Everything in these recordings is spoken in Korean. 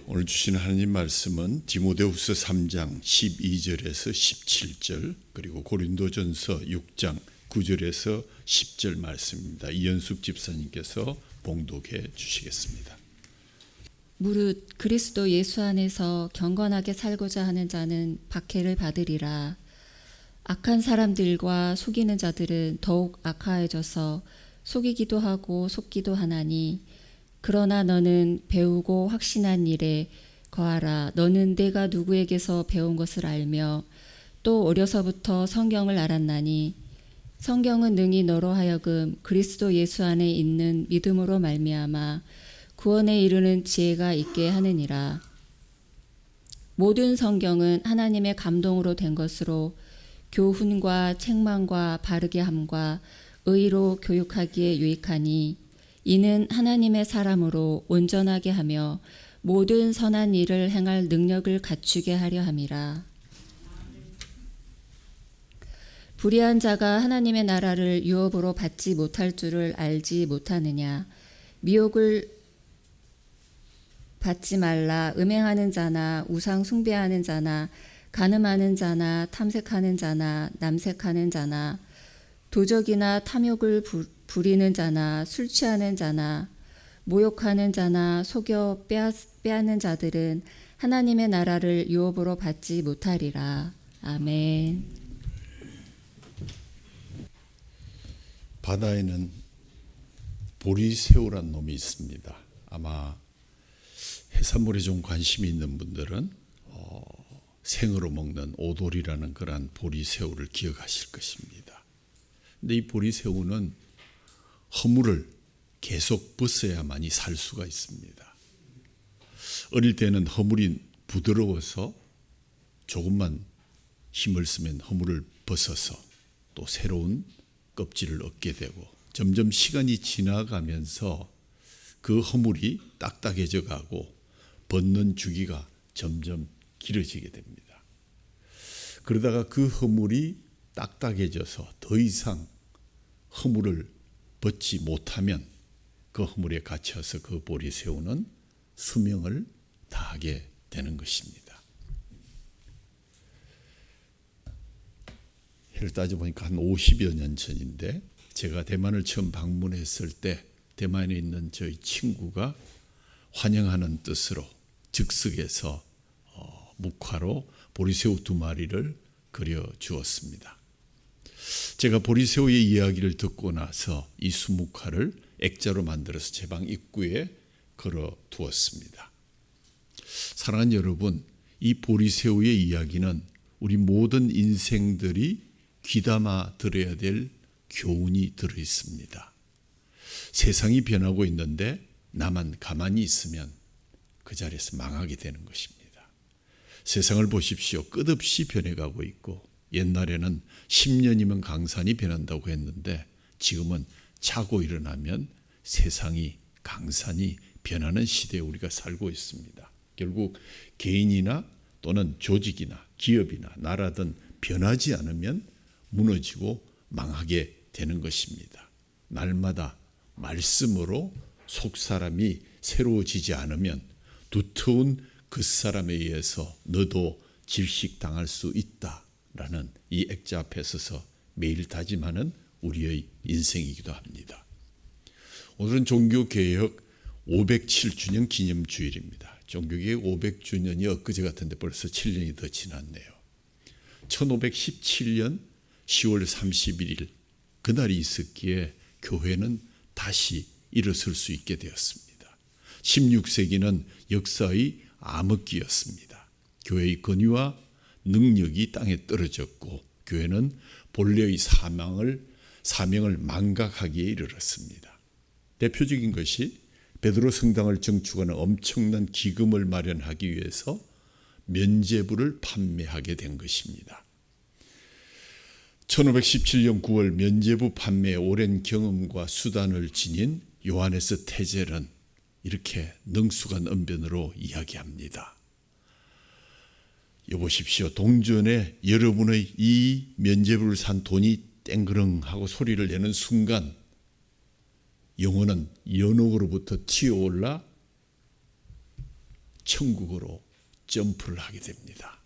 오늘 주신 하나님 말씀은 디모데후서 3장 12절에서 17절 그리고 고린도전서 6장 9절에서 10절 말씀입니다. 이연숙 집사님께서 봉독해 주시겠습니다. 무릇 그리스도 예수 안에서 경건하게 살고자 하는 자는 박해를 받으리라. 악한 사람들과 속이는 자들은 더욱 악하여져서 속이기도 하고 속기도 하나니, 그러나 너는 배우고 확신한 일에 거하라. 너는 내가 누구에게서 배운 것을 알며 또 어려서부터 성경을 알았나니, 성경은 능히 너로 하여금 그리스도 예수 안에 있는 믿음으로 말미암아 구원에 이르는 지혜가 있게 하느니라. 모든 성경은 하나님의 감동으로 된 것으로 교훈과 책망과 바르게 함과 의로 교육하기에 유익하니, 이는 하나님의 사람으로 온전하게 하며 모든 선한 일을 행할 능력을 갖추게 하려 함이라. 불의한 자가 하나님의 나라를 유업으로 받지 못할 줄을 알지 못하느냐. 미혹을 받지 말라. 음행하는 자나 우상 숭배하는 자나 간음하는 자나 탐색하는 자나 남색하는 자나 도적이나 탐욕을 부리는 자나 술 취하는 자나 모욕하는 자나 속여 빼앗는 자들은 하나님의 나라를 유업으로 받지 못하리라. 아멘. 바다에는 보리새우란 놈이 있습니다. 아마 해산물에 좀 관심이 있는 분들은 생으로 먹는 오돌이라는 그런 보리새우를 기억하실 것입니다. 근데 이 보리새우는 허물을 계속 벗어야만이 살 수가 있습니다. 어릴 때는 허물이 부드러워서 조금만 힘을 쓰면 허물을 벗어서 또 새로운 껍질을 얻게 되고, 점점 시간이 지나가면서 그 허물이 딱딱해져 가고 벗는 주기가 점점 길어지게 됩니다. 그러다가 그 허물이 딱딱해져서 더 이상 허물을 벗지 못하면 그 허물에 갇혀서 그 보리새우는 수명을 다하게 되는 것입니다. 해를 따져보니까 한 50여 년 전인데, 제가 대만을 처음 방문했을 때 대만에 있는 저희 친구가 환영하는 뜻으로 즉석에서 묵화로 보리새우 2마리를 그려 주었습니다. 제가 보리새우의 이야기를 듣고 나서 이 수묵화를 액자로 만들어서 제 방 입구에 걸어 두었습니다. 사랑하는 여러분, 이 보리새우의 이야기는 우리 모든 인생들이 귀담아 들어야 될 교훈이 들어 있습니다. 세상이 변하고 있는데 나만 가만히 있으면 그 자리에서 망하게 되는 것입니다. 세상을 보십시오. 끝없이 변해가고 있고, 옛날에는 10년이면 강산이 변한다고 했는데 지금은 자고 일어나면 세상이 강산이 변하는 시대에 우리가 살고 있습니다. 결국 개인이나 또는 조직이나 기업이나 나라든 변하지 않으면 무너지고 망하게 되는 것입니다. 날마다 말씀으로 속사람이 새로워지지 않으면 두터운 그 사람에 의해서 너도 질식당할 수 있다라는 이 액자 앞에 서서 매일 다짐하는 우리의 인생이기도 합니다. 오늘은 종교개혁 507주년 기념주일입니다. 종교개혁 500주년이 엊그제 같은데 벌써 7년이 더 지났네요. 1517년 10월 31일 그날이 있었기에 교회는 다시 일어설 수 있게 되었습니다. 16세기는 역사의 암흑기였습니다. 교회의 권위와 능력이 땅에 떨어졌고 교회는 본래의 사명을 망각하기에 이르렀습니다. 대표적인 것이 베드로 성당을 증축하는 엄청난 기금을 마련하기 위해서 면죄부를 판매하게 된 것입니다. 1517년 9월 면죄부 판매의 오랜 경험과 수단을 지닌 요하네스 테젤은 이렇게 능숙한 언변으로 이야기합니다. 여보십시오. 동전에 여러분의 이 면죄부를 산 돈이 땡그렁하고 소리를 내는 순간 영혼은 연옥으로부터 튀어올라 천국으로 점프를 하게 됩니다.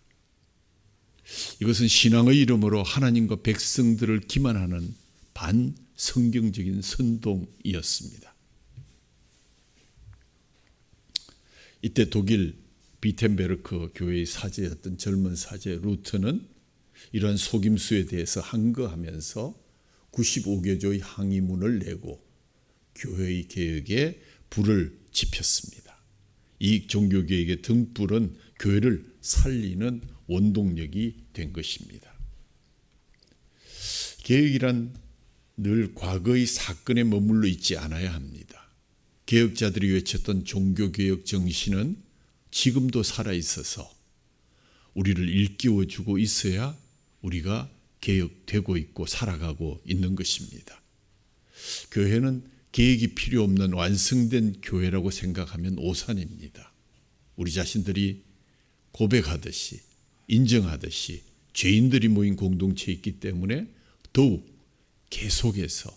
이것은 신앙의 이름으로 하나님과 백성들을 기만하는 반성경적인 선동이었습니다. 이때 독일 비텐베르크 교회의 사제였던 젊은 사제 루트는 이러한 속임수에 대해서 항거하면서 95개조의 항의문을 내고 교회의 개혁에 불을 지폈습니다. 이 종교개혁의 등불은 교회를 살리는 원동력이 된 것입니다. 개혁이란 늘 과거의 사건에 머물러 있지 않아야 합니다. 개혁자들이 외쳤던 종교개혁 정신은 지금도 살아있어서 우리를 일깨워주고 있어야 우리가 개혁되고 있고 살아가고 있는 것입니다. 교회는 계획이 필요 없는 완성된 교회라고 생각하면 오산입니다. 우리 자신들이 고백하듯이 인정하듯이 죄인들이 모인 공동체에 있기 때문에 더욱 계속해서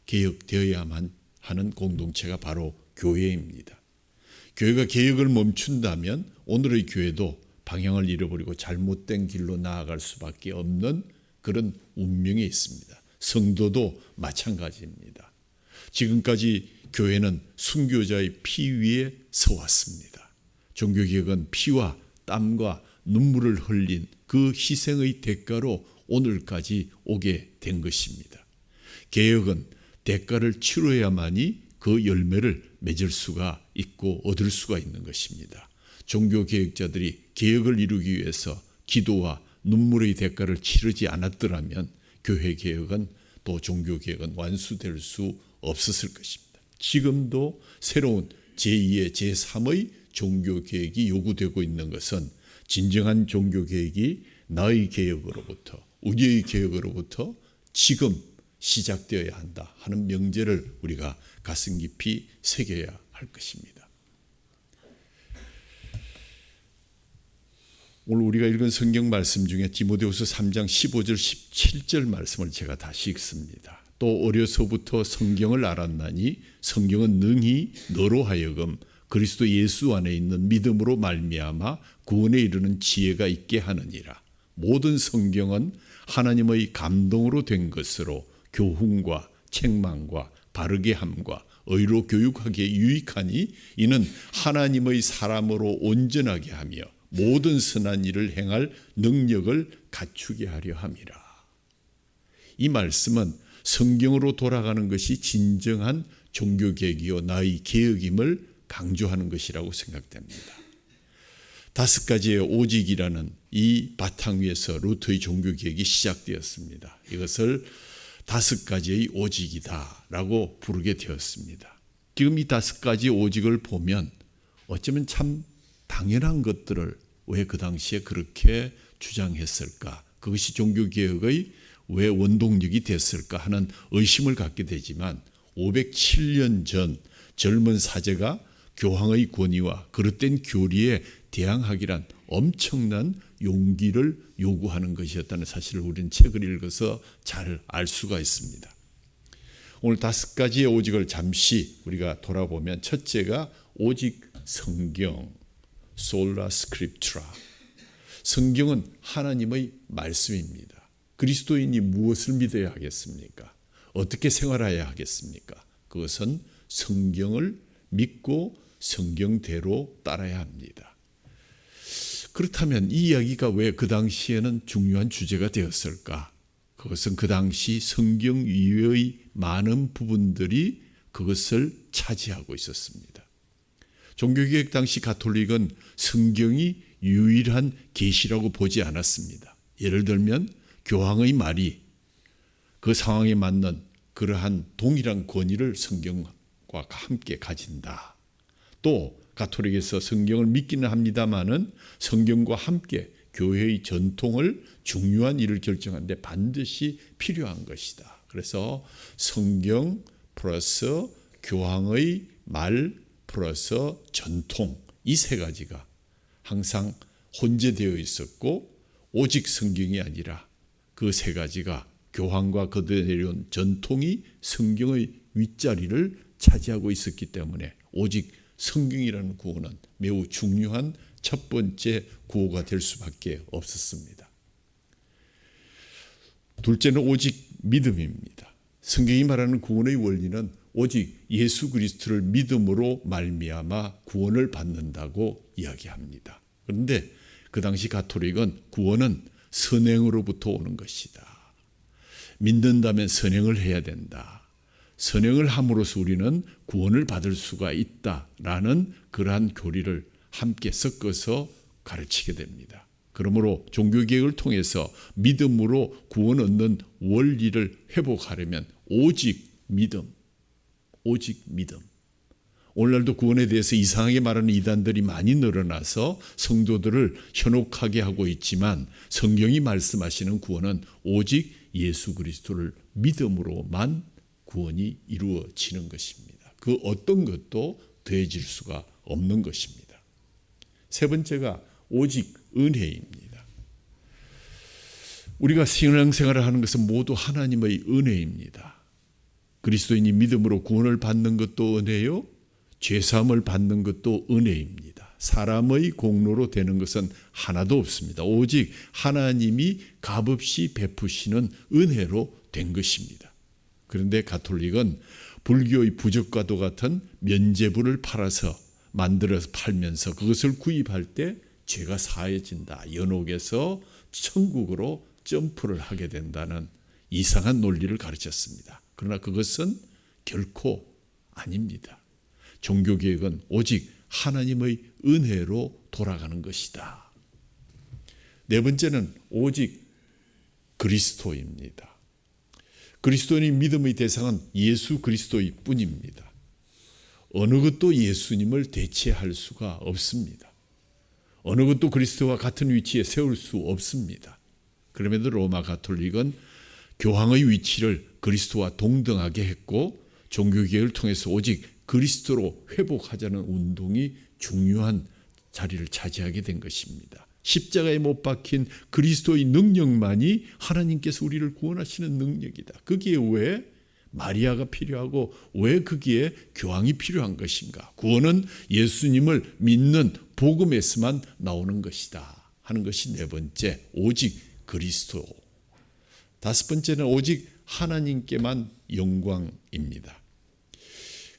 개혁되어야만 하는 공동체가 바로 교회입니다. 교회가 개혁을 멈춘다면 오늘의 교회도 방향을 잃어버리고 잘못된 길로 나아갈 수밖에 없는 그런 운명에 있습니다. 성도도 마찬가지입니다. 지금까지 교회는 순교자의 피 위에 서왔습니다. 종교개혁은 피와 땀과 눈물을 흘린 그 희생의 대가로 오늘까지 오게 된 것입니다. 개혁은 대가를 치러야만이 그 열매를 맺을 수가 있고 얻을 수가 있는 것입니다. 종교개혁자들이 개혁을 이루기 위해서 기도와 눈물의 대가를 치르지 않았더라면 교회개혁은 또 종교개혁은 완수될 수 없었을 것입니다. 지금도 새로운 제2의 제3의 종교개혁이 요구되고 있는 것은 진정한 종교개혁이 나의 개혁으로부터 우리의 개혁으로부터 지금 시작되어야 한다 하는 명제를 우리가 가슴 깊이 새겨야 할 것입니다. 오늘 우리가 읽은 성경 말씀 중에 디모데후서 3장 15절 17절 말씀을 제가 다시 읽습니다. 또 어려서부터 성경을 알았나니 성경은 능히 너로 하여금 그리스도 예수 안에 있는 믿음으로 말미암아 구원에 이르는 지혜가 있게 하느니라. 모든 성경은 하나님의 감동으로 된 것으로 교훈과 책망과 바르게 함과 의로 교육하기에 유익하니 이는 하나님의 사람으로 온전하게 하며 모든 선한 일을 행할 능력을 갖추게 하려 함이라. 이 말씀은 성경으로 돌아가는 것이 진정한 종교개혁이요 나의 개혁임을 강조하는 것이라고 생각됩니다. 5가지의 오직이라는 이 바탕 위에서 루터의 종교개혁이 시작되었습니다. 이것을 5가지의 오직이다라고 부르게 되었습니다. 지금 이 5가지 오직을 보면 어쩌면 참 당연한 것들을 왜 그 당시에 그렇게 주장했을까? 그것이 종교개혁의 왜 원동력이 됐을까 하는 의심을 갖게 되지만 507년 전 젊은 사제가 교황의 권위와 그릇된 교리에 대항하기란 엄청난 용기를 요구하는 것이었다는 사실을 우리는 책을 읽어서 잘 알 수가 있습니다. 오늘 5가지의 오직을 잠시 우리가 돌아보면 첫째가 오직 성경, 소라 스크립트라. 성경은 하나님의 말씀입니다. 그리스도인이 무엇을 믿어야 하겠습니까? 어떻게 생활해야 하겠습니까? 그것은 성경을 믿고 성경대로 따라야 합니다. 그렇다면 이 이야기가 왜 그 당시에는 중요한 주제가 되었을까? 그것은 그 당시 성경 이외의 많은 부분들이 그것을 차지하고 있었습니다. 종교개혁 당시 가톨릭은 성경이 유일한 계시라고 보지 않았습니다. 예를 들면 교황의 말이 그 상황에 맞는 그러한 동일한 권위를 성경과 함께 가진다. 또 가톨릭에서 성경을 믿기는 합니다마는 성경과 함께 교회의 전통을 중요한 일을 결정하는데 반드시 필요한 것이다. 그래서 성경 플러스 교황의 말 플러스 전통 이 3가지가 항상 혼재되어 있었고 오직 성경이 아니라 그 3가지가 교황과 거두어 내려온 전통이 성경의 윗자리를 차지하고 있었기 때문에 오직 성경이라는 구호는 매우 중요한 첫 번째 구호가 될 수밖에 없었습니다. 둘째는 오직 믿음입니다. 성경이 말하는 구원의 원리는 오직 예수 그리스도를 믿음으로 말미암아 구원을 받는다고 이야기합니다. 그런데 그 당시 가톨릭은 구원은 선행으로부터 오는 것이다. 믿는다면 선행을 해야 된다. 선행을 함으로써 우리는 구원을 받을 수가 있다라는 그러한 교리를 함께 섞어서 가르치게 됩니다. 그러므로 종교개혁을 통해서 믿음으로 구원 얻는 원리를 회복하려면 오직 믿음, 오직 믿음. 오늘날도 구원에 대해서 이상하게 말하는 이단들이 많이 늘어나서 성도들을 현혹하게 하고 있지만 성경이 말씀하시는 구원은 오직 예수 그리스도를 믿음으로만 구원이 이루어지는 것입니다. 그 어떤 것도 더해질 수가 없는 것입니다. 세 번째가 오직 은혜입니다. 우리가 신앙생활을 하는 것은 모두 하나님의 은혜입니다. 그리스도인이 믿음으로 구원을 받는 것도 은혜요, 죄사함을 받는 것도 은혜입니다. 사람의 공로로 되는 것은 하나도 없습니다. 오직 하나님이 값없이 베푸시는 은혜로 된 것입니다. 그런데 가톨릭은 불교의 부적과도 같은 면죄부를 팔아서 만들어서 팔면서 그것을 구입할 때 죄가 사해진다. 연옥에서 천국으로 점프를 하게 된다는 이상한 논리를 가르쳤습니다. 그러나 그것은 결코 아닙니다. 종교개혁은 오직 하나님의 은혜로 돌아가는 것이다. 네 번째는 오직 그리스도입니다. 그리스도인의 믿음의 대상은 예수 그리스도일 뿐입니다. 어느 것도 예수님을 대체할 수가 없습니다. 어느 것도 그리스도와 같은 위치에 세울 수 없습니다. 그럼에도 로마 가톨릭은 교황의 위치를 그리스도와 동등하게 했고 종교개혁을 통해서 오직 그리스도로 회복하자는 운동이 중요한 자리를 차지하게 된 것입니다. 십자가에 못 박힌 그리스도의 능력만이 하나님께서 우리를 구원하시는 능력이다. 거기에 왜 마리아가 필요하고 왜 거기에 교황이 필요한 것인가? 구원은 예수님을 믿는 복음에서만 나오는 것이다 하는 것이 네 번째, 오직 그리스도. 다섯 번째는 오직 하나님께만 영광입니다.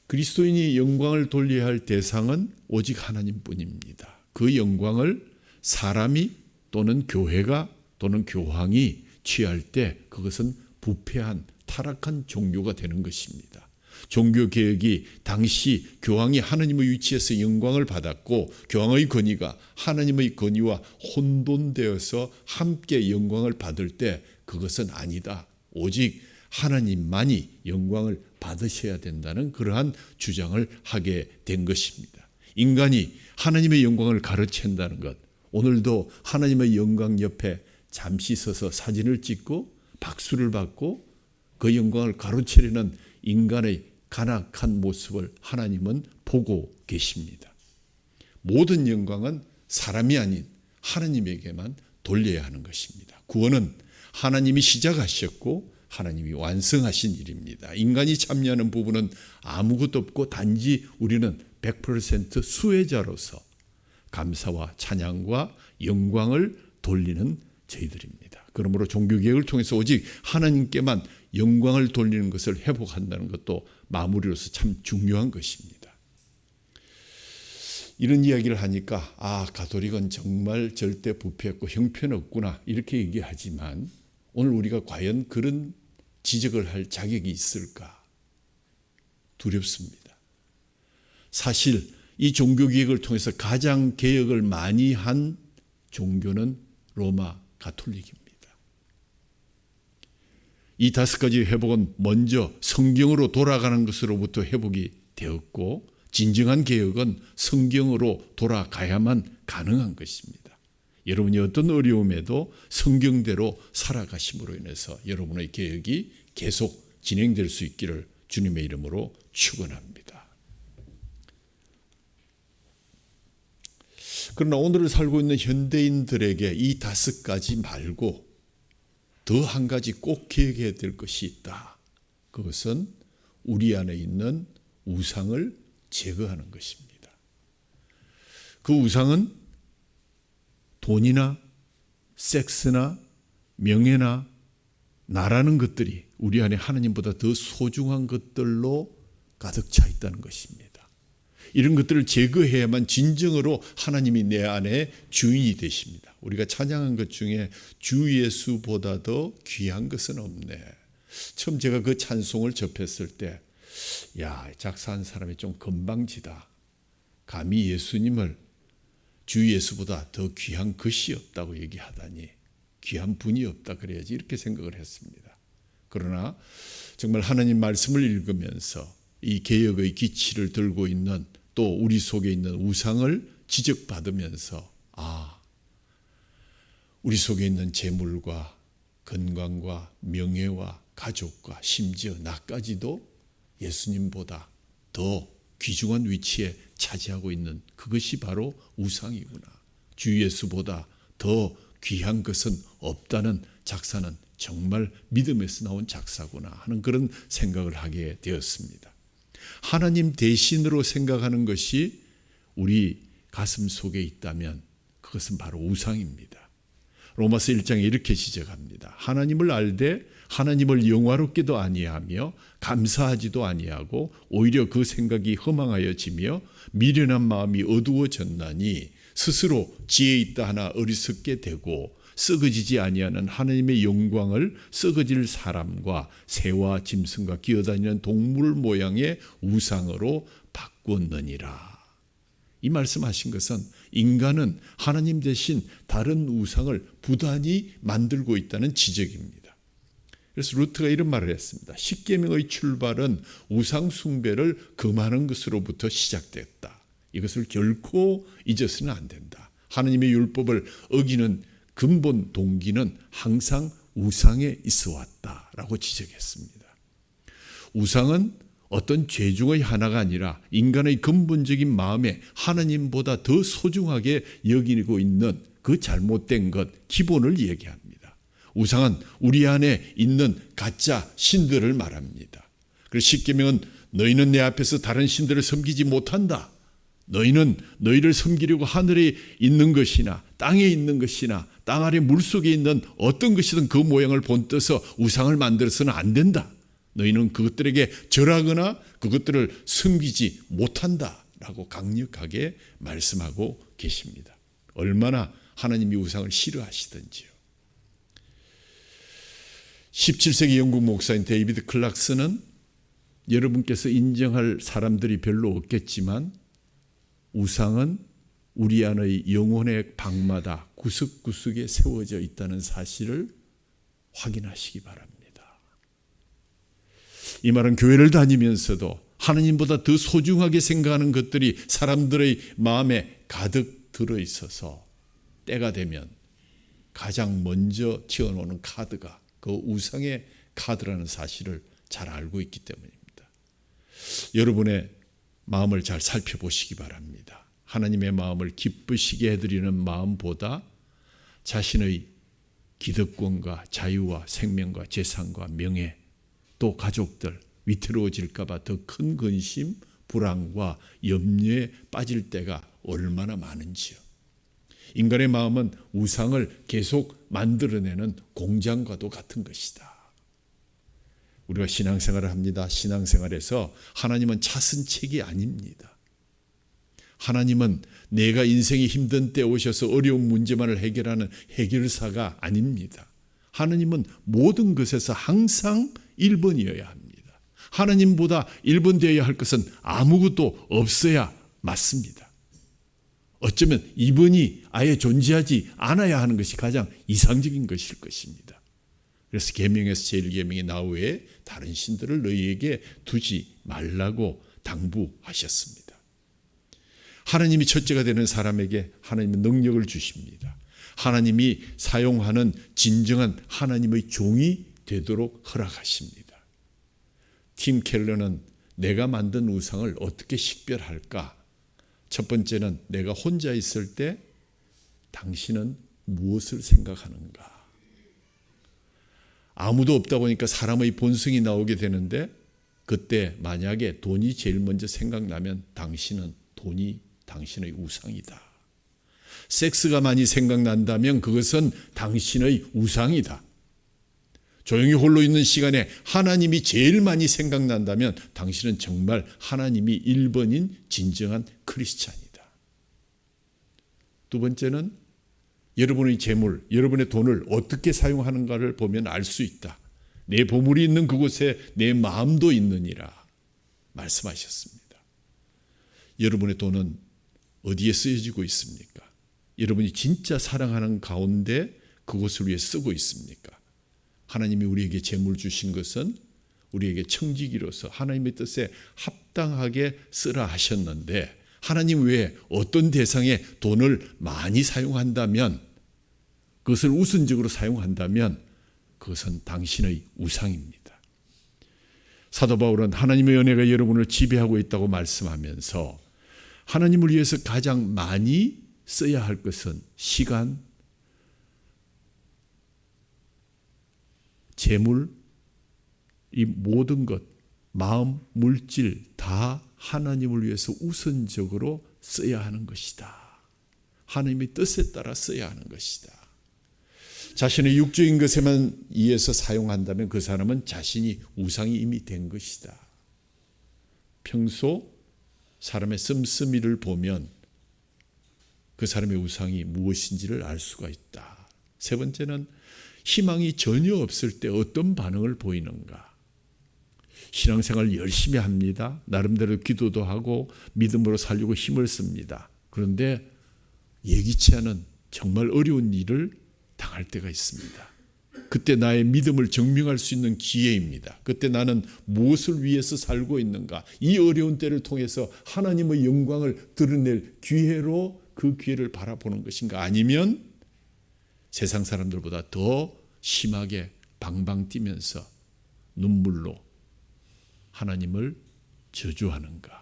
그리스도인이 영광을 돌려야 할 대상은 오직 하나님뿐입니다. 그 영광을 사람이 또는 교회가 또는 교황이 취할 때 그것은 부패한 타락한 종교가 되는 것입니다. 종교개혁이 당시 교황이 하나님의 위치에서 영광을 받았고 교황의 권위가 하나님의 권위와 혼돈되어서 함께 영광을 받을 때 그것은 아니다. 오직 하나님만이 영광을 받으셔야 된다는 그러한 주장을 하게 된 것입니다. 인간이 하나님의 영광을 가로챈다는 것, 오늘도 하나님의 영광 옆에 잠시 서서 사진을 찍고 박수를 받고 그 영광을 가로채려는 인간의 간악한 모습을 하나님은 보고 계십니다. 모든 영광은 사람이 아닌 하나님에게만 돌려야 하는 것입니다. 구원은 하나님이 시작하셨고 하나님이 완성하신 일입니다. 인간이 참여하는 부분은 아무것도 없고 단지 우리는 100% 수혜자로서 감사와 찬양과 영광을 돌리는 저희들입니다. 그러므로 종교개혁을 통해서 오직 하나님께만 영광을 돌리는 것을 회복한다는 것도 마무리로서 참 중요한 것입니다. 이런 이야기를 하니까 가톨릭은 정말 절대 부패했고 형편없구나 이렇게 얘기하지만 오늘 우리가 과연 그런 지적을 할 자격이 있을까? 두렵습니다. 사실 이 종교개혁을 통해서 가장 개혁을 많이 한 종교는 로마 가톨릭입니다. 이 다섯 가지 회복은 먼저 성경으로 돌아가는 것으로부터 회복이 되었고 진정한 개혁은 성경으로 돌아가야만 가능한 것입니다. 여러분이 어떤 어려움에도 성경대로 살아가심으로 인해서 여러분의 개혁이 계속 진행될 수 있기를 주님의 이름으로 축원합니다. 그러나 오늘을 살고 있는 현대인들에게 이 다섯 가지 말고 더 한 가지 꼭 기억해야 될 것이 있다. 그것은 우리 안에 있는 우상을 제거하는 것입니다. 그 우상은 돈이나 섹스나 명예나 나라는 것들이 우리 안에 하나님보다 더 소중한 것들로 가득 차 있다는 것입니다. 이런 것들을 제거해야만 진정으로 하나님이 내 안에 주인이 되십니다. 우리가 찬양한 것 중에 주 예수보다 더 귀한 것은 없네. 처음 제가 그 찬송을 접했을 때, 야, 작사한 사람이 좀 건방지다. 감히 예수님을 주 예수보다 더 귀한 것이 없다고 얘기하다니, 귀한 분이 없다 그래야지, 이렇게 생각을 했습니다. 그러나 정말 하나님 말씀을 읽으면서 이 개혁의 기치를 들고 있는 또 우리 속에 있는 우상을 지적받으면서, 우리 속에 있는 재물과 건강과 명예와 가족과 심지어 나까지도 예수님보다 더 귀중한 위치에 차지하고 있는 그것이 바로 우상이구나. 주 예수보다 더 귀한 것은 없다는 작사는 정말 믿음에서 나온 작사구나 하는 그런 생각을 하게 되었습니다. 하나님 대신으로 생각하는 것이 우리 가슴 속에 있다면 그것은 바로 우상입니다. 로마서 1장에 이렇게 시작합니다. 하나님을 알되 하나님을 영화롭게도 아니하며 감사하지도 아니하고 오히려 그 생각이 허망하여지며 미련한 마음이 어두워졌나니 스스로 지혜 있다 하나 어리석게 되고 썩어지지 아니하는 하나님의 영광을 썩어질 사람과 새와 짐승과 기어다니는 동물 모양의 우상으로 바꾸느니라. 이 말씀하신 것은 인간은 하나님 대신 다른 우상을 부단히 만들고 있다는 지적입니다. 그래서 루트가 이런 말을 했습니다. 십계명의 출발은 우상 숭배를 금하는 것으로부터 시작됐다. 이것을 결코 잊어서는 안 된다. 하나님의 율법을 어기는 근본 동기는 항상 우상에 있어 왔다라고 지적했습니다. 우상은 어떤 죄 중의 하나가 아니라 인간의 근본적인 마음에 하나님보다 더 소중하게 여기고 있는 그 잘못된 것, 기본을 얘기합니다. 우상은 우리 안에 있는 가짜 신들을 말합니다. 그래서 십계명은 너희는 내 앞에서 다른 신들을 섬기지 못한다. 너희는 너희를 섬기려고 하늘에 있는 것이나 땅에 있는 것이나 땅 아래 물속에 있는 어떤 것이든 그 모양을 본떠서 우상을 만들어서는 안 된다. 너희는 그것들에게 절하거나 그것들을 섬기지 못한다라고 강력하게 말씀하고 계십니다. 얼마나 하나님이 우상을 싫어하시던지요. 17세기 영국 목사인 데이비드 클락슨은 여러분께서 인정할 사람들이 별로 없겠지만 우상은 우리 안의 영혼의 방마다 구석구석에 세워져 있다는 사실을 확인하시기 바랍니다. 이 말은 교회를 다니면서도 하나님보다 더 소중하게 생각하는 것들이 사람들의 마음에 가득 들어있어서 때가 되면 가장 먼저 튀어나오는 카드가 그 우상의 카드라는 사실을 잘 알고 있기 때문입니다. 여러분의 마음을 잘 살펴보시기 바랍니다. 하나님의 마음을 기쁘시게 해드리는 마음보다 자신의 기득권과 자유와 생명과 재산과 명예 또 가족들 위태로워질까 봐 더 큰 근심, 불안과 염려에 빠질 때가 얼마나 많은지요. 인간의 마음은 우상을 계속 만들어내는 공장과도 같은 것이다. 우리가 신앙생활을 합니다. 신앙생활에서 하나님은 차선책이 아닙니다. 하나님은 내가 인생이 힘든 때 오셔서 어려운 문제만을 해결하는 해결사가 아닙니다. 하나님은 모든 것에서 항상 1번이어야 합니다. 하나님보다 1번 되어야 할 것은 아무것도 없어야 맞습니다. 어쩌면 2번이 아예 존재하지 않아야 하는 것이 가장 이상적인 것일 것입니다. 그래서 계명에서 제일 계명이 나 외에 다른 신들을 너희에게 두지 말라고 당부하셨습니다. 하나님이 첫째가 되는 사람에게 하나님은 능력을 주십니다. 하나님이 사용하는 진정한 하나님의 종이 되도록 허락하십니다. 팀 켈러는 내가 만든 우상을 어떻게 식별할까? 첫 번째는 내가 혼자 있을 때 당신은 무엇을 생각하는가? 아무도 없다 보니까 사람의 본성이 나오게 되는데 그때 만약에 돈이 제일 먼저 생각나면 당신은 돈이 당신의 우상이다. 섹스가 많이 생각난다면 그것은 당신의 우상이다. 조용히 홀로 있는 시간에 하나님이 제일 많이 생각난다면 당신은 정말 하나님이 1번인 진정한 크리스찬이다. 두 번째는 여러분의 재물, 여러분의 돈을 어떻게 사용하는가를 보면 알 수 있다. 내 보물이 있는 그곳에 내 마음도 있느니라 말씀하셨습니다. 여러분의 돈은 어디에 쓰여지고 있습니까? 여러분이 진짜 사랑하는 가운데 그곳을 위해 쓰고 있습니까? 하나님이 우리에게 재물 주신 것은 우리에게 청지기로서 하나님의 뜻에 합당하게 쓰라 하셨는데 하나님 외에 어떤 대상에 돈을 많이 사용한다면 그것을 우선적으로 사용한다면 그것은 당신의 우상입니다. 사도 바울은 하나님의 은혜가 여러분을 지배하고 있다고 말씀하면서 하나님을 위해서 가장 많이 써야 할 것은 시간, 재물, 이 모든 것, 마음, 물질 다 하나님을 위해서 우선적으로 써야 하는 것이다. 하나님의 뜻에 따라 써야 하는 것이다. 자신의 육적인 것에만 의해서 사용한다면 그 사람은 자신이 우상이 이미 된 것이다. 평소 사람의 씀씀이를 보면 그 사람의 우상이 무엇인지를 알 수가 있다. 세 번째는 희망이 전혀 없을 때 어떤 반응을 보이는가. 신앙생활 열심히 합니다. 나름대로 기도도 하고 믿음으로 살려고 힘을 씁니다. 그런데 예기치 않은 정말 어려운 일을 당할 때가 있습니다. 그때 나의 믿음을 증명할 수 있는 기회입니다. 그때 나는 무엇을 위해서 살고 있는가. 이 어려운 때를 통해서 하나님의 영광을 드러낼 기회로 그 기회를 바라보는 것인가. 아니면 세상 사람들보다 더 심하게 방방 뛰면서 눈물로 하나님을 저주하는가.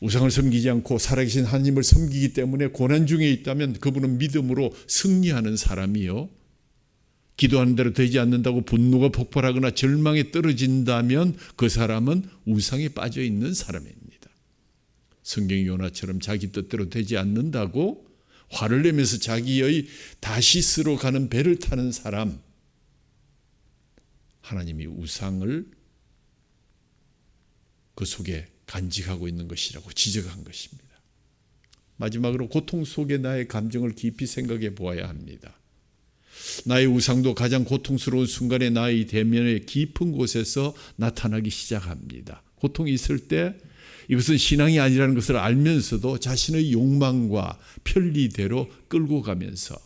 우상을 섬기지 않고 살아계신 하나님을 섬기기 때문에 고난 중에 있다면 그분은 믿음으로 승리하는 사람이요. 기도하는 대로 되지 않는다고 분노가 폭발하거나 절망에 떨어진다면 그 사람은 우상에 빠져 있는 사람입니다. 성경 요나처럼 자기 뜻대로 되지 않는다고 화를 내면서 자기의 다시스로 가는 배를 타는 사람, 하나님이 우상을 그 속에 간직하고 있는 것이라고 지적한 것입니다. 마지막으로 고통 속에 나의 감정을 깊이 생각해 보아야 합니다. 나의 우상도 가장 고통스러운 순간에 나의 대면의 깊은 곳에서 나타나기 시작합니다. 고통이 있을 때 이것은 신앙이 아니라는 것을 알면서도 자신의 욕망과 편리대로 끌고 가면서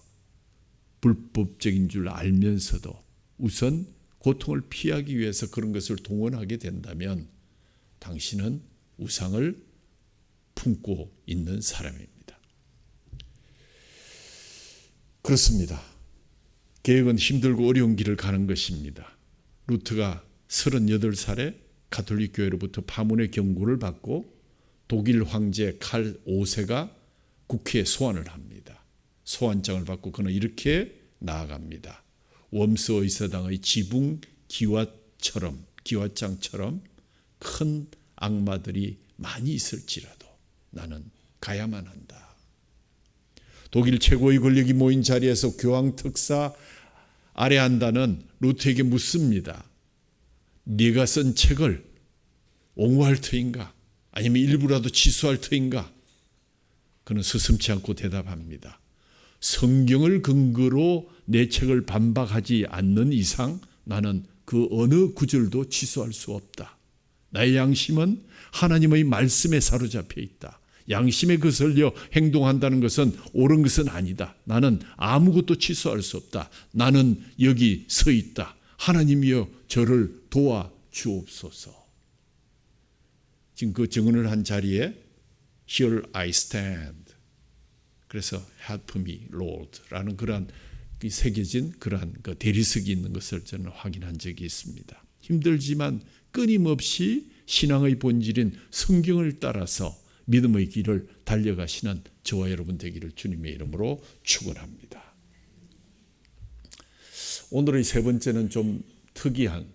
불법적인 줄 알면서도 우선 고통을 피하기 위해서 그런 것을 동원하게 된다면 당신은 우상을 품고 있는 사람입니다. 그렇습니다. 개혁은 힘들고 어려운 길을 가는 것입니다. 루트가 38살에 가톨릭 교회로부터 파문의 경고를 받고 독일 황제 칼 5세가 국회에 소환을 합니다. 소환장을 받고 그는 이렇게 나아갑니다. 웜스 의사당의 지붕 기와장처럼 큰 악마들이 많이 있을지라도 나는 가야만 한다. 독일 최고의 권력이 모인 자리에서 교황 특사 아레한다는 루트에게 묻습니다. 네가 쓴 책을 옹호할 터인가? 아니면 일부라도 취소할 터인가? 그는 스슴치 않고 대답합니다. 성경을 근거로 내 책을 반박하지 않는 이상 나는 그 어느 구절도 취소할 수 없다. 나의 양심은 하나님의 말씀에 사로잡혀 있다. 양심에 거슬려 행동한다는 것은 옳은 것은 아니다. 나는 아무것도 취소할 수 없다. 나는 여기 서 있다. 하나님이여 저를 도와주옵소서. 지금 그 증언을 한 자리에 Here I stand. 그래서 Help me, Lord 라는 그러한 새겨진 그러한 그 대리석이 있는 것을 저는 확인한 적이 있습니다. 힘들지만 끊임없이 신앙의 본질인 성경을 따라서 믿음의 길을 달려가시는 저와 여러분 되기를 주님의 이름으로 축원합니다. 오늘의 세 번째는 좀 특이한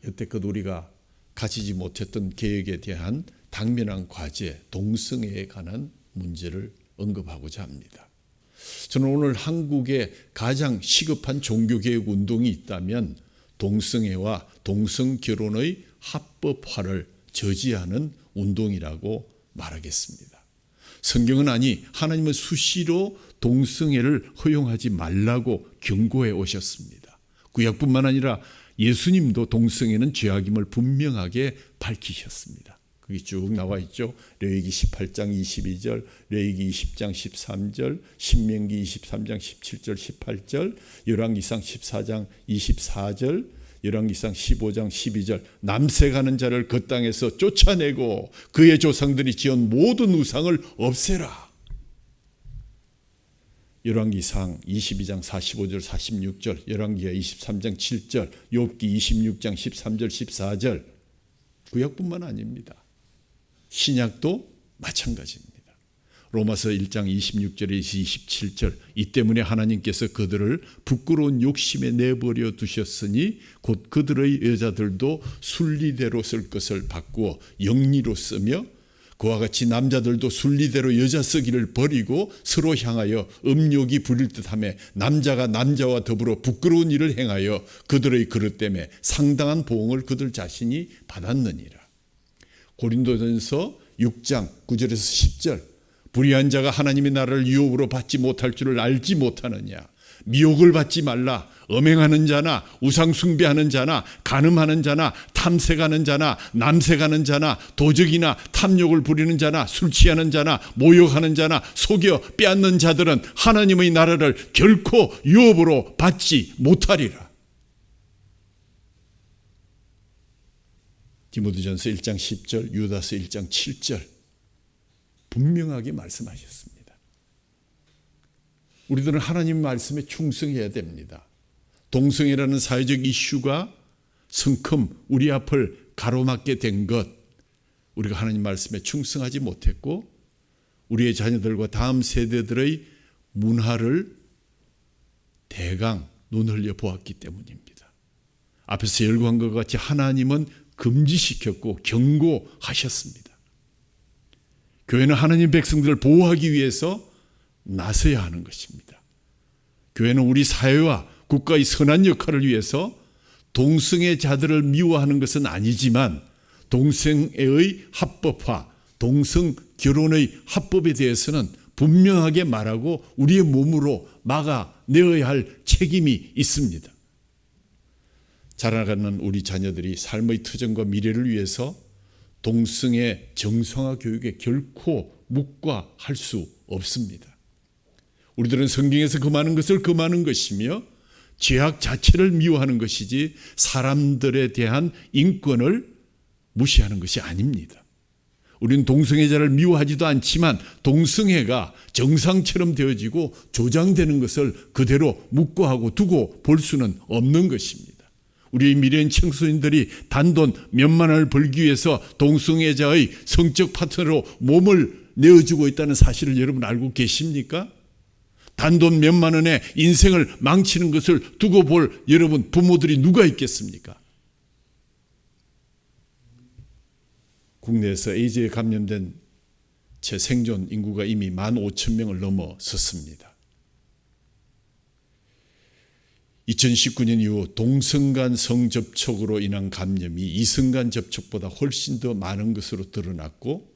여태껏 우리가 가지지 못했던 계획에 대한 당면한 과제, 동성애에 관한 문제를 언급하고자 합니다. 저는 오늘 한국에 가장 시급한 종교개혁 운동이 있다면 동성애와 동성결혼의 합법화를 저지하는 운동이라고 말하겠습니다. 성경은 아니 하나님은 수시로 동성애를 허용하지 말라고 경고해 오셨습니다. 구약뿐만 아니라 예수님도 동성애는 죄악임을 분명하게 밝히셨습니다. 그게 쭉 나와 있죠. 레위기 18장 22절, 레위기 20장 13절, 신명기 23장 17절 18절, 열왕기상 14장 24절, 열왕기상 15장 12절, 남색하는 자를 그 땅에서 쫓아내고 그의 조상들이 지은 모든 우상을 없애라. 열왕기상 22장 45절 46절, 열왕기하 23장 7절, 욥기 26장 13절 14절. 구약뿐만 아닙니다. 신약도 마찬가지입니다. 로마서 1장 26절에서 27절, 이 때문에 하나님께서 그들을 부끄러운 욕심에 내버려 두셨으니 곧 그들의 여자들도 순리대로 쓸 것을 바꾸어 영리로 쓰며 그와 같이 남자들도 순리대로 여자 쓰기를 버리고 서로 향하여 음욕이 부릴 듯하며 남자가 남자와 더불어 부끄러운 일을 행하여 그들의 그릇 때문에 상당한 보응을 그들 자신이 받았느니라. 고린도전서 6장 9절에서 10절, 불의한 자가 하나님의 나라를 유업으로 받지 못할 줄을 알지 못하느냐. 미혹을 받지 말라. 음행하는 자나 우상 숭배하는 자나 간음하는 자나 탐색하는 자나 남색하는 자나 도적이나 탐욕을 부리는 자나 술 취하는 자나 모욕하는 자나 속여 빼앗는 자들은 하나님의 나라를 결코 유업으로 받지 못하리라. 디모데전서 1장 10절, 유다서 1장 7절 분명하게 말씀하셨습니다. 우리들은 하나님 말씀에 충성해야 됩니다. 동성애라는 사회적 이슈가 성큼 우리 앞을 가로막게 된 것, 우리가 하나님 말씀에 충성하지 못했고 우리의 자녀들과 다음 세대들의 문화를 대강 눈 흘려 보았기 때문입니다. 앞에서 열거한 것 같이 하나님은 금지시켰고 경고하셨습니다. 교회는 하나님 백성들을 보호하기 위해서 나서야 하는 것입니다. 교회는 우리 사회와 국가의 선한 역할을 위해서 동성애자들을 미워하는 것은 아니지만 동성애의 합법화, 동성결혼의 합법에 대해서는 분명하게 말하고 우리의 몸으로 막아내어야 할 책임이 있습니다. 자라가는 우리 자녀들이 삶의 터전과 미래를 위해서 동성애 정성화 교육에 결코 묵과할 수 없습니다. 우리들은 성경에서 금하는 것을 금하는 것이며 죄악 자체를 미워하는 것이지 사람들에 대한 인권을 무시하는 것이 아닙니다. 우리는 동성애자를 미워하지도 않지만 동성애가 정상처럼 되어지고 조장되는 것을 그대로 묵과하고 두고 볼 수는 없는 것입니다. 우리의 미래인 청소년들이 단돈 몇만 원을 벌기 위해서 동성애자의 성적 파트너로 몸을 내어주고 있다는 사실을 여러분 알고 계십니까? 단돈 몇만 원에 인생을 망치는 것을 두고 볼 여러분 부모들이 누가 있겠습니까? 국내에서 에이즈에 감염된 제 생존 인구가 이미 15,000명을 넘어섰습니다. 2019년 이후 동성 간 성접촉으로 인한 감염이 이성 간 접촉보다 훨씬 더 많은 것으로 드러났고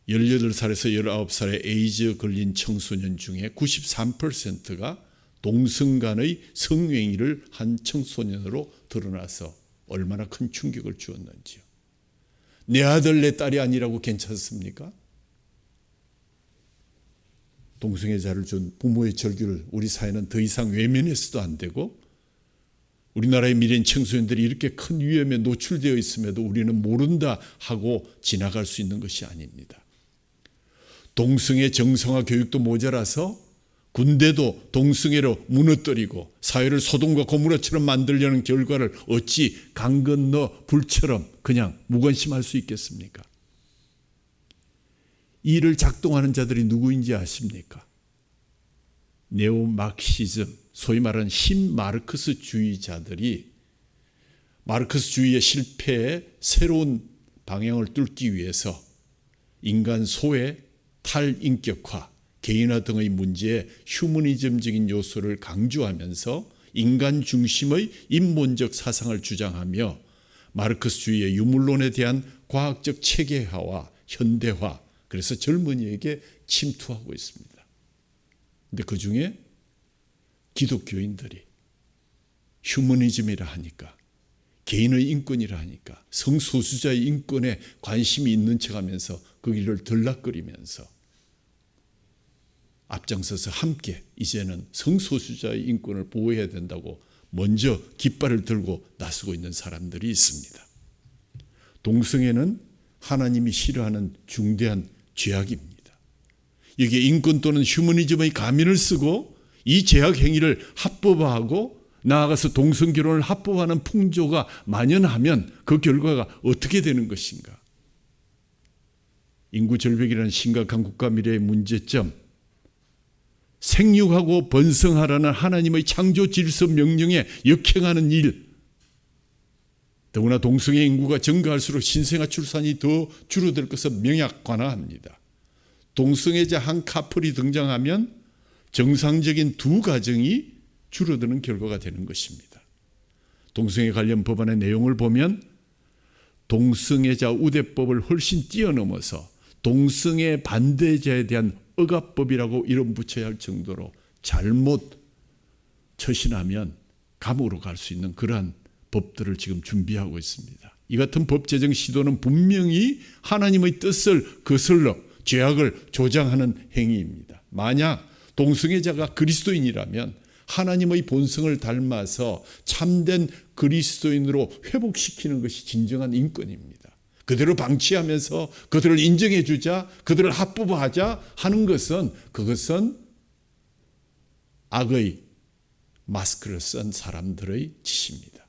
18살에서 19살의 에이즈 걸린 청소년 중에 93%가 동성 간의 성행위를 한 청소년으로 드러나서 얼마나 큰 충격을 주었는지요. 내 아들 내 딸이 아니라고 괜찮습니까? 동성애자를 준 부모의 절규를 우리 사회는 더 이상 외면해서도 안 되고 우리나라의 미래인 청소년들이 이렇게 큰 위험에 노출되어 있음에도 우리는 모른다 하고 지나갈 수 있는 것이 아닙니다. 동성애 정성화 교육도 모자라서 군대도 동성애로 무너뜨리고 사회를 소돔과 고모라처럼 만들려는 결과를 어찌 강 건너 불처럼 그냥 무관심할 수 있겠습니까? 이 일을 작동하는 자들이 누구인지 아십니까? 네오마르크시즘, 소위 말하는 신마르크스주의자들이 마르크스주의의 실패에 새로운 방향을 뚫기 위해서 인간 소외, 탈인격화, 개인화 등의 문제에 휴머니즘적인 요소를 강조하면서 인간 중심의 인본적 사상을 주장하며 마르크스주의의 유물론에 대한 과학적 체계화와 현대화, 그래서 젊은이에게 침투하고 있습니다. 그런데 그중에 기독교인들이 휴머니즘이라 하니까, 개인의 인권이라 하니까 성소수자의 인권에 관심이 있는 척하면서 그 길을 들락거리면서 앞장서서 함께 이제는 성소수자의 인권을 보호해야 된다고 먼저 깃발을 들고 나서고 있는 사람들이 있습니다. 동성애는 하나님이 싫어하는 중대한 죄악입니다. 여기에 인권 또는 휴머니즘의 가면을 쓰고 이 죄악 행위를 합법화하고 나아가서 동성결혼을 합법화하는 풍조가 만연하면 그 결과가 어떻게 되는 것인가? 인구 절벽이라는 심각한 국가 미래의 문제점, 생육하고 번성하라는 하나님의 창조 질서 명령에 역행하는 일, 더구나 동성애 인구가 증가할수록 신생아 출산이 더 줄어들 것을 명약관화합니다. 동성애자 한 카플이 등장하면 정상적인 두 가정이 줄어드는 결과가 되는 것입니다. 동성애 관련 법안의 내용을 보면 동성애자 우대법을 훨씬 뛰어넘어서 동성애 반대자에 대한 억압법이라고 이름 붙여야 할 정도로 잘못 처신하면 감옥으로 갈 수 있는 그러한 법들을 지금 준비하고 있습니다. 이 같은 법 제정 시도는 분명히 하나님의 뜻을 거슬러 죄악을 조장하는 행위입니다. 만약 동성애자가 그리스도인이라면 하나님의 본성을 닮아서 참된 그리스도인으로 회복시키는 것이 진정한 인권입니다. 그대로 방치하면서 그들을 인정해 주자, 그들을 합법화하자 하는 것은 그것은 악의 마스크를 쓴 사람들의 짓입니다.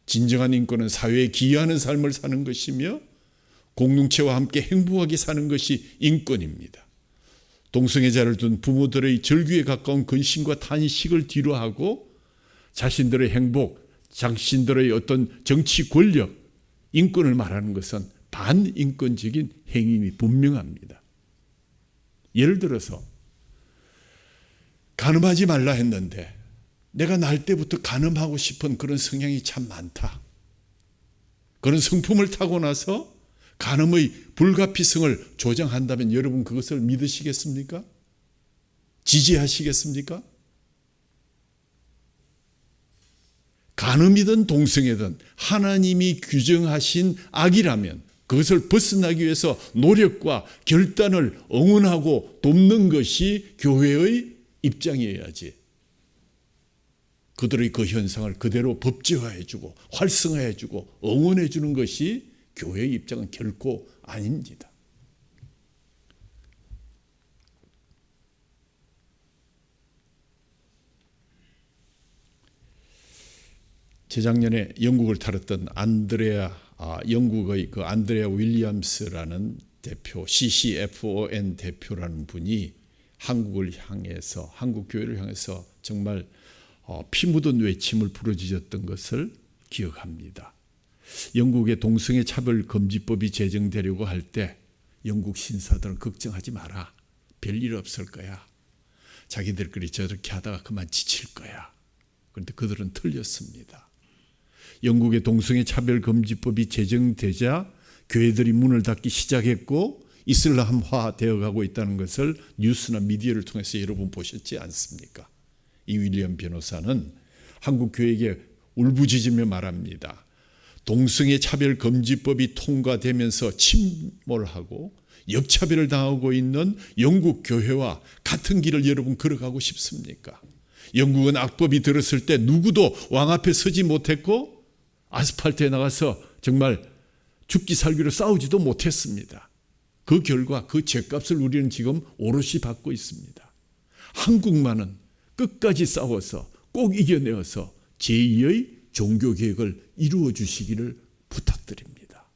진정한 인권은 사회에 기여하는 삶을 사는 것이며 공동체와 함께 행복하게 사는 것이 인권입니다. 동성애자를 둔 부모들의 절규에 가까운 근심과 탄식을 뒤로하고 자신들의 행복, 자신들의 어떤 정치 권력, 인권을 말하는 것은 반인권적인 행위이 분명합니다. 예를 들어서 간음하지 말라 했는데 내가 날 때부터 간음하고 싶은 그런 성향이 참 많다. 그런 성품을 타고 나서 간음의 불가피성을 조장한다면 여러분 그것을 믿으시겠습니까? 지지하시겠습니까? 간음이든 동성애든 하나님이 규정하신 악이라면 그것을 벗어나기 위해서 노력과 결단을 응원하고 돕는 것이 교회의 입장이어야지. 그들의 그 현상을 그대로 법제화해주고 활성화해주고 응원해주는 것이 교회의 입장은 결코 아닙니다. 재작년에 영국을 탈았던 영국의 그 안드레아 윌리엄스라는 대표, CCFON 대표라는 분이 한국을 향해서, 한국 교회를 향해서 정말 피 묻은 외침을 부르짖었던 것을 기억합니다. 영국의 동성애 차별 금지법이 제정되려고 할 때 영국 신사들은 걱정하지 마라. 별일 없을 거야. 자기들끼리 저렇게 하다가 그만 지칠 거야. 그런데 그들은 틀렸습니다. 영국의 동성애 차별 금지법이 제정되자 교회들이 문을 닫기 시작했고 이슬람화 되어가고 있다는 것을 뉴스나 미디어를 통해서 여러분 보셨지 않습니까? 이 윌리엄 변호사는 한국 교회에게 울부짖으며 말합니다. 동성애 차별 금지법이 통과되면서 침몰하고 역차별을 당하고 있는 영국 교회와 같은 길을 여러분 걸어가고 싶습니까? 영국은 악법이 들었을 때 누구도 왕 앞에 서지 못했고 아스팔트에 나가서 정말 죽기 살기로 싸우지도 못했습니다. 그 결과 그 죗값을 우리는 지금 오롯이 받고 있습니다. 한국만은 끝까지 싸워서 꼭 이겨내어서 제2의 종교개혁을 이루어 주시기를 부탁드립니다.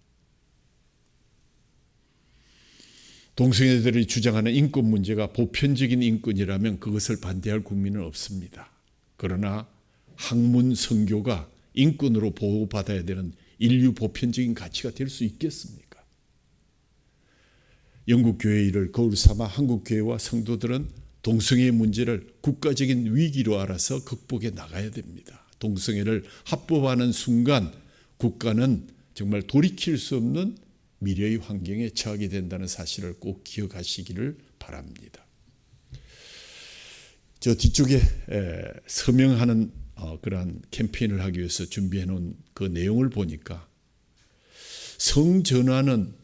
동성애들이 주장하는 인권 문제가 보편적인 인권이라면 그것을 반대할 국민은 없습니다. 그러나 학문 선교가 인권으로 보호받아야 되는 인류 보편적인 가치가 될 수 있겠습니까? 영국 교회 일을 거울 삼아 한국 교회와 성도들은 동성애의 문제를 국가적인 위기로 알아서 극복해 나가야 됩니다. 동성애를 합법화하는 순간 국가는 정말 돌이킬 수 없는 미래의 환경에 처하게 된다는 사실을 꼭 기억하시기를 바랍니다. 저 뒤쪽에 서명하는 그러한 캠페인을 하기 위해서 준비해 놓은 그 내용을 보니까 성전환은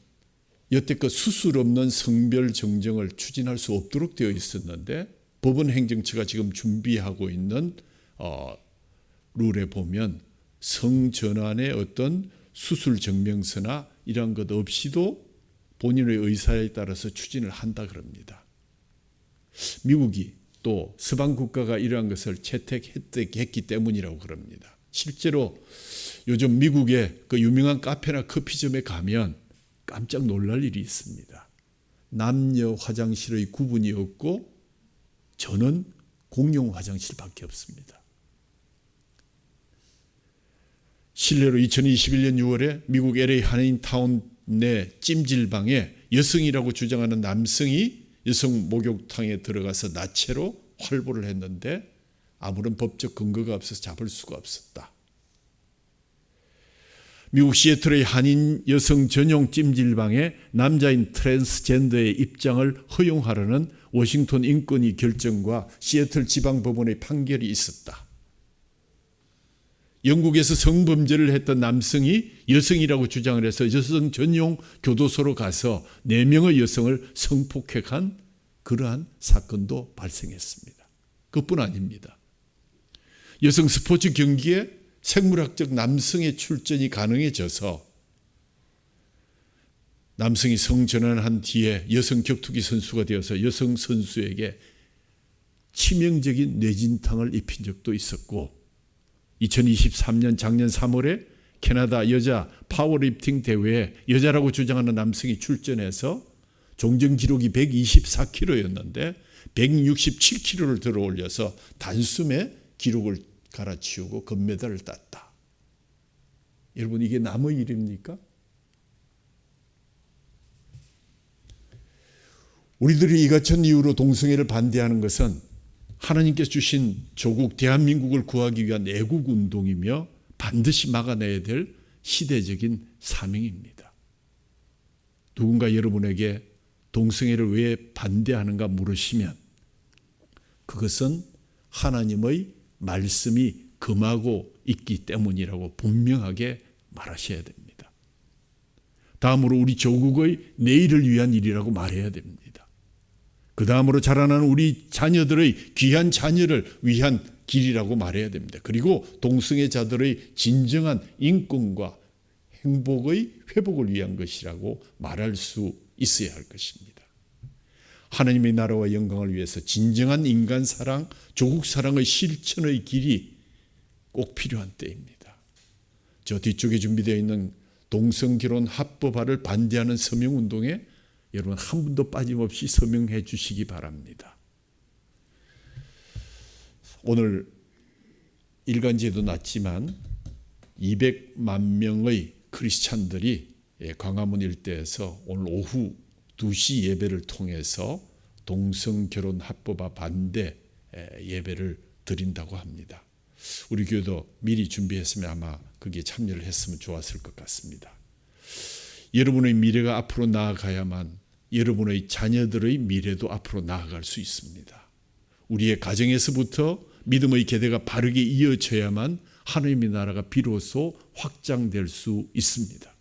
여태껏 수술 없는 성별 정정을 추진할 수 없도록 되어 있었는데 법원 행정처가 지금 준비하고 있는 룰에 보면 성전환의 어떤 수술 증명서나 이런 것 없이도 본인의 의사에 따라서 추진을 한다 그럽니다. 미국이 또 서방 국가가 이러한 것을 채택했기 때문이라고 그럽니다. 실제로 요즘 미국의 그 유명한 카페나 커피점에 가면 깜짝 놀랄 일이 있습니다. 남녀 화장실의 구분이 없고 저는 공용 화장실밖에 없습니다. 실례로 2021년 6월에 미국 LA 한인타운 내 찜질방에 여성이라고 주장하는 남성이 여성 목욕탕에 들어가서 나체로 활보를 했는데 아무런 법적 근거가 없어서 잡을 수가 없었다. 미국 시애틀의 한인 여성 전용 찜질방에 남자인 트랜스젠더의 입장을 허용하려는 워싱턴 인권위 결정과 시애틀 지방법원의 판결이 있었다. 영국에서 성범죄를 했던 남성이 여성이라고 주장을 해서 여성 전용 교도소로 가서 4명의 여성을 성폭행한 그러한 사건도 발생했습니다. 그뿐 아닙니다. 여성 스포츠 경기에 생물학적 남성의 출전이 가능해져서 남성이 성전환한 뒤에 여성 격투기 선수가 되어서 여성 선수에게 치명적인 뇌진탕을 입힌 적도 있었고 2023년 작년 3월에 캐나다 여자 파워리프팅 대회에 여자라고 주장하는 남성이 출전해서 종전 기록이 124kg였는데 167kg를 들어 올려서 단숨에 기록을 갈아치우고 금메달을 땄다. 여러분 이게 남의 일입니까? 우리들이 이 같은 이유로 동성애를 반대하는 것은 하나님께서 주신 조국 대한민국을 구하기 위한 애국운동이며 반드시 막아내야 될 시대적인 사명입니다. 누군가 여러분에게 동성애를 왜 반대하는가 물으시면 그것은 하나님의 말씀이 금하고 있기 때문이라고 분명하게 말하셔야 됩니다. 다음으로 우리 조국의 내일을 위한 일이라고 말해야 됩니다. 그 다음으로 자라나는 우리 자녀들의 귀한 자녀를 위한 길이라고 말해야 됩니다. 그리고 동성애자들의 진정한 인권과 행복의 회복을 위한 것이라고 말할 수 있어야 할 것입니다. 하나님의 나라와 영광을 위해서 진정한 인간 사랑, 조국 사랑의 실천의 길이 꼭 필요한 때입니다. 저 뒤쪽에 준비되어 있는 동성결혼 합법화를 반대하는 서명운동에 여러분 한 분도 빠짐없이 서명해 주시기 바랍니다. 오늘 일간지에도 났지만 200만 명의 크리스찬들이 광화문 일대에서 오늘 오후 2시 예배를 통해서 동성결혼 합법화 반대 예배를 드린다고 합니다. 우리 교회도 미리 준비했으면 아마 거기에 참여를 했으면 좋았을 것 같습니다. 여러분의 미래가 앞으로 나아가야만 여러분의 자녀들의 미래도 앞으로 나아갈 수 있습니다. 우리의 가정에서부터 믿음의 계대가 바르게 이어져야만 하나님의 나라가 비로소 확장될 수 있습니다.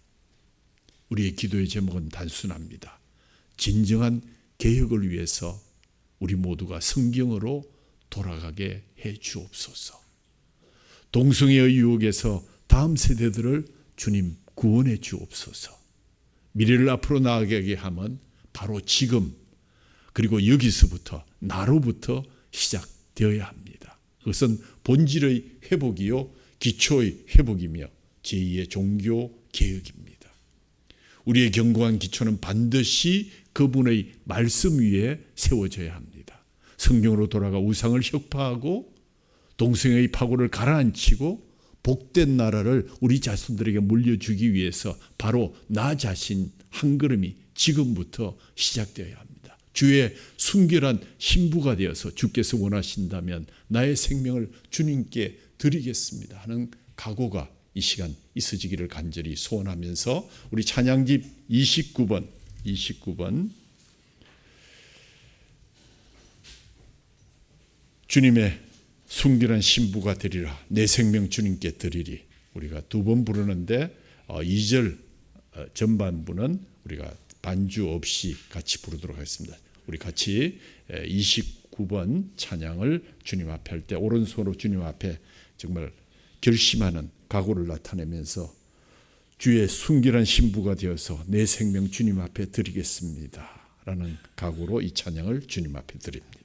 우리의 기도의 제목은 단순합니다. 진정한 개혁을 위해서 우리 모두가 성경으로 돌아가게 해 주옵소서. 동성애의 유혹에서 다음 세대들을 주님 구원해 주옵소서. 미래를 앞으로 나아가게 하면 바로 지금 그리고 여기서부터 나로부터 시작되어야 합니다. 그것은 본질의 회복이요 기초의 회복이며 제2의 종교 개혁입니다. 우리의 견고한 기초는 반드시 그분의 말씀 위에 세워져야 합니다. 성경으로 돌아가 우상을 혁파하고 동성애의 파고를 가라앉히고 복된 나라를 우리 자손들에게 물려주기 위해서 바로 나 자신 한 걸음이 지금부터 시작되어야 합니다. 주의 순결한 신부가 되어서 주께서 원하신다면 나의 생명을 주님께 드리겠습니다 하는 각오가 이 시간 있어지기를 간절히 소원하면서 우리 찬양집 29번 주님의 순결한 신부가 되리라, 내 생명 주님께 드리리. 우리가 두 번 부르는데 2절 전반부는 우리가 반주 없이 같이 부르도록 하겠습니다. 우리 같이 29번 찬양을 주님 앞에 할 때 오른손으로 주님 앞에 정말 결심하는 각오를 나타내면서 주의 순결한 신부가 되어서 내 생명 주님 앞에 드리겠습니다 라는 각오로 이 찬양을 주님 앞에 드립니다.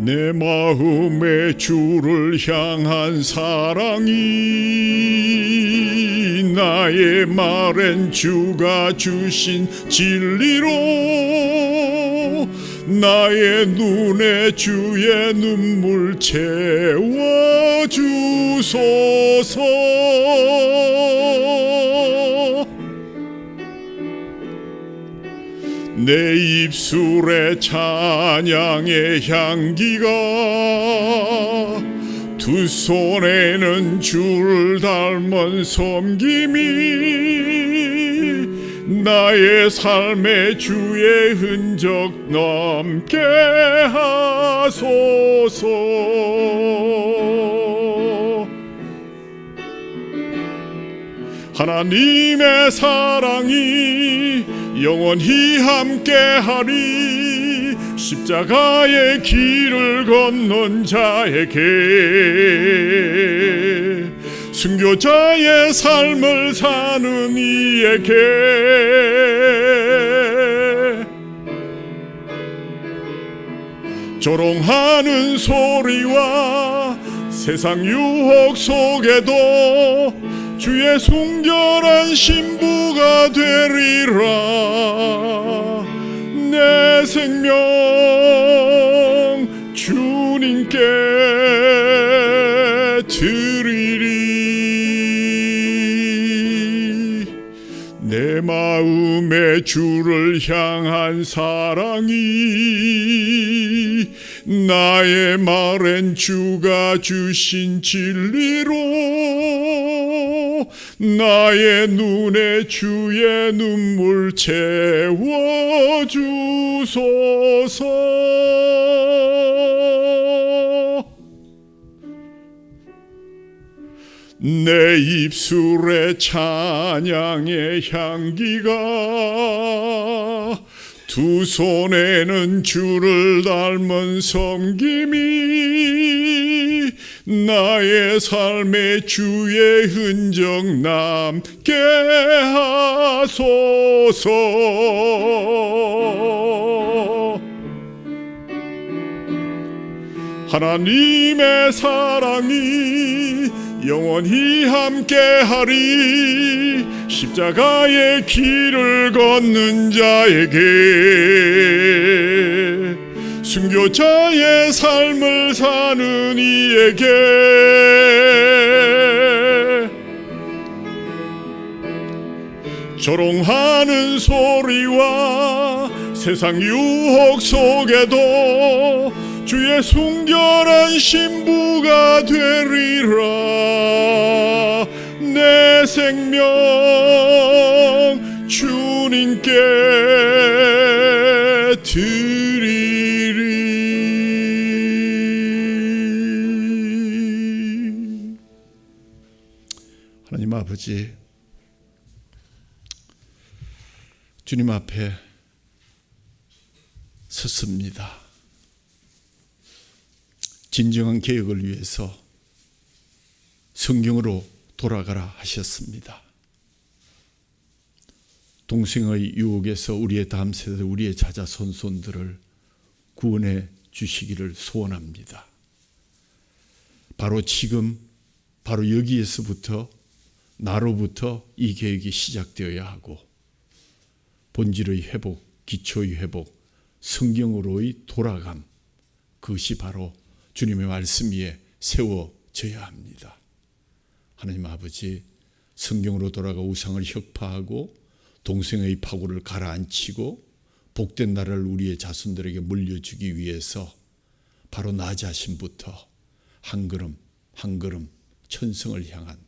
내 마음에 주를 향한 사랑이 나의 말엔 주가 주신 진리로 나의 눈에 주의 눈물 채워주소서. 내 입술에 찬양의 향기가 두 손에는 주를 닮은 섬김이 나의 삶에 주의 흔적 남게 하소서. 하나님의 사랑이 영원히 함께하리. 십자가의 길을 건넌 자에게 순교자의 삶을 사는 이에게 조롱하는 소리와 세상 유혹 속에도 주의 순결한 신부가 되리라. 내 생명 주님께 드리리. 내 마음에 주를 향한 사랑이 나의 말엔 주가 주신 진리로 나의 눈에 주의 눈물 채워주소서. 내 입술에 찬양의 향기가 두 손에는 주를 닮은 섬김이 나의 삶에 주의 흔적 남게 하소서. 하나님의 사랑이 영원히 함께하리. 십자가의 길을 걷는 자에게 순교자의 삶을 사는 이에게 조롱하는 소리와 세상 유혹 속에도 주의 순결한 신부가 되리라. 내 생명 주님께 드리리. 하나님 아버지, 주님 앞에 섰습니다. 진정한 개혁을 위해서 성경으로 돌아가라 하셨습니다. 동생의 유혹에서 우리의 다음 세대, 우리의 자자손손들을 구원해 주시기를 소원합니다. 바로 지금, 바로 여기에서부터, 나로부터 이 계획이 시작되어야 하고 본질의 회복, 기초의 회복, 성경으로의 돌아감, 그것이 바로 주님의 말씀 위에 세워져야 합니다. 하나님 아버지, 성경으로 돌아가 우상을 혁파하고 동성애의 파고를 가라앉히고 복된 나라를 우리의 자손들에게 물려주기 위해서 바로 나 자신부터 한 걸음 한 걸음 천성을 향한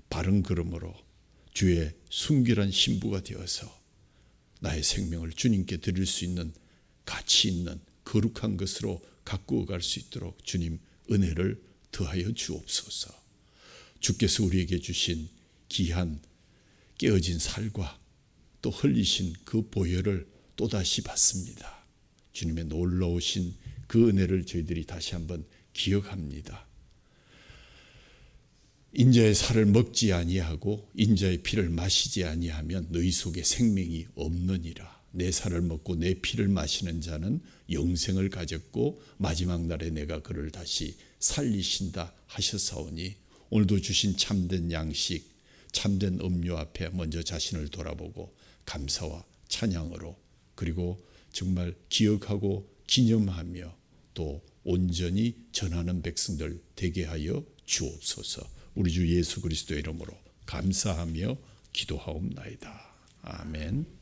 바른 걸음으로 주의 순결한 신부가 되어서 나의 생명을 주님께 드릴 수 있는 가치 있는 거룩한 것으로 가꾸어 갈 수 있도록 주님 은혜를 더하여 주옵소서. 주께서 우리에게 주신 귀한 깨어진 살과 또 흘리신 그 보혈을 또다시 받습니다. 주님의 놀라우신 그 은혜를 저희들이 다시 한번 기억합니다. 인자의 살을 먹지 아니하고 인자의 피를 마시지 아니하면 너희 속에 생명이 없느니라. 내 살을 먹고 내 피를 마시는 자는 영생을 가졌고 마지막 날에 내가 그를 다시 살리신다 하셨사오니 오늘도 주신 참된 양식, 참된 음료 앞에 먼저 자신을 돌아보고 감사와 찬양으로 그리고 정말 기억하고 기념하며 또 온전히 전하는 백성들 되게 하여 주옵소서. 우리 주 예수 그리스도의 이름으로 감사하며 기도하옵나이다. 아멘.